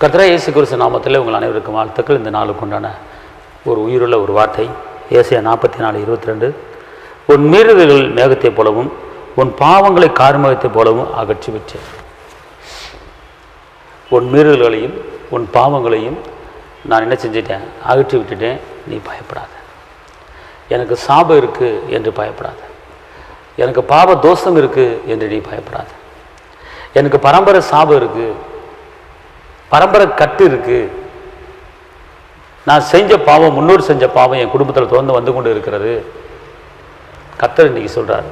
கர்த்தராகிய இயேசு கிறிஸ்து நாமத்தில் உங்கள் அனைவருக்கும் வாழ்த்துக்கள். இந்த நாளுக்கு உண்டான ஒரு உயிருள்ள ஒரு வார்த்தை ஏசாயா 44:22. உன் மீறுதல்கள் மேகத்தைப் போலவும் உன் பாவங்களை கார்மேகத்தைப் போலவும் அகற்றி விட்டேன். உன் மீறுதல்களையும் உன் பாவங்களையும் நான் என்ன செஞ்சிட்டேன்? அகற்றி விட்டுட்டேன். நீ பயப்படாத. எனக்கு சாபம் இருக்குது என்று பயப்படாத. எனக்கு பாவ தோஷம் இருக்குது என்று நீ பயப்படாத. எனக்கு பரம்பரை சாபம் இருக்குது, பரம்பரை கட்டு இருக்குது. நான் செஞ்ச பாவம், முன்னோர் செஞ்ச பாவம் என் குடும்பத்தில் தொடர்ந்து வந்து கொண்டு இருக்கிறது. கர்த்தர் இன்னைக்கு சொல்கிறார்.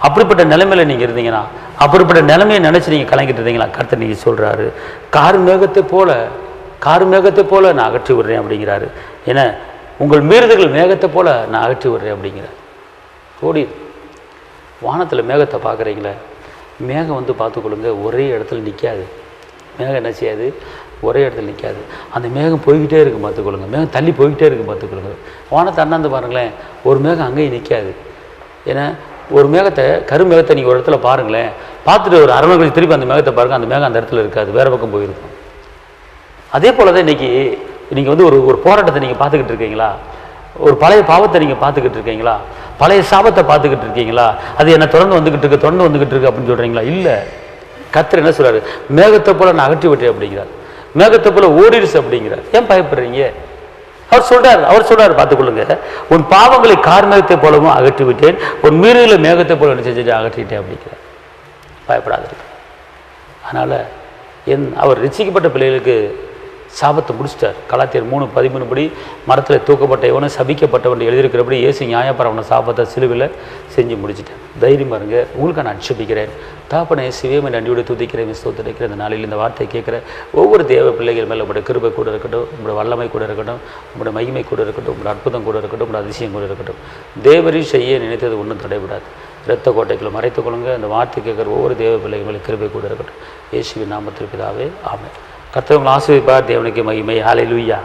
அப்படிப்பட்ட நிலைமையில் நீங்கள் இருந்தீங்கன்னா, அப்படிப்பட்ட நிலைமையை நினச்சி நீங்கள் கலங்கிட்டு இருந்தீங்களா, கர்த்தர் நீங்கள் சொல்கிறாரு, கார் மேகத்தை போல நான் அகற்றி விடுறேன் அப்படிங்கிறாரு. ஏன்னா உங்கள் மீறுதல்கள் மேகத்தை போல நான் அகற்றி விடுறேன் அப்படிங்கிறார். ஓடி வானத்தில் மேகத்தை பார்க்குறீங்களே, மேகம் வந்து பார்த்துக்கொள்ளுங்க, ஒரே இடத்துல நிற்காது. மேகம் என்ன செய்யாது? ஒரே இடத்துல நிற்காது. அந்த மேகம் போய்கிட்டே இருக்கும் பார்த்துக்கொள்ளுங்க. மேகம் தள்ளி போய்கிட்டே இருக்கும் பார்த்துக்கொள்ளுங்க. வானத்தை அண்ணாந்து பாருங்களேன், ஒரு மேகம் அங்கேயும் நிற்காது. ஏன்னா ஒரு மேகத்தை, கருமேகத்தை நீங்கள் ஒரு இடத்துல பாருங்களேன், பார்த்துட்டு ஒரு அரை மணி நேரம் திருப்பி அந்த மேகத்தை பாருங்கள், அந்த மேகம் அந்த இடத்துல இருக்காது, வேறு பக்கம் போயிருக்கும். அதே போல் தான் இன்றைக்கி நீங்கள் வந்து ஒரு போராட்டத்தை நீங்கள் பார்த்துக்கிட்டு இருக்கீங்களா? ஒரு பழைய பாவத்தை நீங்கள் பார்த்துக்கிட்டு இருக்கீங்களா? பழைய சாபத்தை பார்த்துக்கிட்டு இருக்கீங்களா? அது என்ன தொடர்ந்து வந்துக்கிட்டு இருக்கு அப்படின்னு சொல்கிறீங்களா? இல்லை, கர்த்தர் என்ன சொல்கிறாரு? மேகத்தை போல நான் அகற்றி விட்டேன் அப்படிங்கிறார். மேகத்தை போல ஓடிடுச்சு அப்படிங்கிறார். ஏன் பயப்படுறீங்க? அவர் சொல்றாரு பார்த்துக்கொள்ளுங்க, உன் பாவங்களை கார்மேகத்தை போலவும் அகற்றி விட்டேன், உன் மீறுதலை மேகத்தை போல என்ன செஞ்சுட்டு அகற்றிட்டேன் அப்படிங்கிறார். பயப்படாது. அதனால் அவர் ரட்சிக்கப்பட்ட பிள்ளைகளுக்கு சாபத்தை முடிச்சிட்டார். கலாத்தியர் 3:13 படி மரத்தில் தூக்கப்பட்ட எவனும் சபிக்கப்பட்டவன் எழுதியிருக்கிறபடி இயேசு நியாயப்பிரமாண சாபத்தை சிலுவையில் செஞ்சு முடிச்சிட்டேன். தைரியமாக இருங்க. உங்களுக்கு நான் அட்சேபிக்கிறேன். தாப்பனை சிவமே நன்றியோடு துதிக்கிறேன், ஸ்தோத்திரிக்கிறேன். இந்த நாளில் இந்த வார்த்தையை கேட்குற ஒவ்வொரு தேவ பிள்ளைகள் மேலே உங்களுடைய கிருபை கூட இருக்கட்டும், உங்களுடைய வல்லமை கூட இருக்கட்டும், உங்களுடைய மகிமை கூட இருக்கட்டும், உங்களுடைய அற்புதம் கூட இருக்கட்டும், உங்களுடைய அதிசயம் கூட இருக்கட்டும். தேவரி செய்ய நினைத்தது ஒன்றும் தடைபடாது. இரத்த கோட்டைக்குள்ள மறைத்துக் கொள்ளுங்க. அந்த வார்த்தை கேட்குற ஒவ்வொரு தேவ பிள்ளைகள் மேலே கிருபை கூட இருக்கட்டும். இயேசுவின் நாமத்தில் பிதாவே, ஆமென். கர்த்தர் உங்களை ஆசீர்வதிப்பார். தேவனுக்கு மகிமை. ஹல்லேலூயா.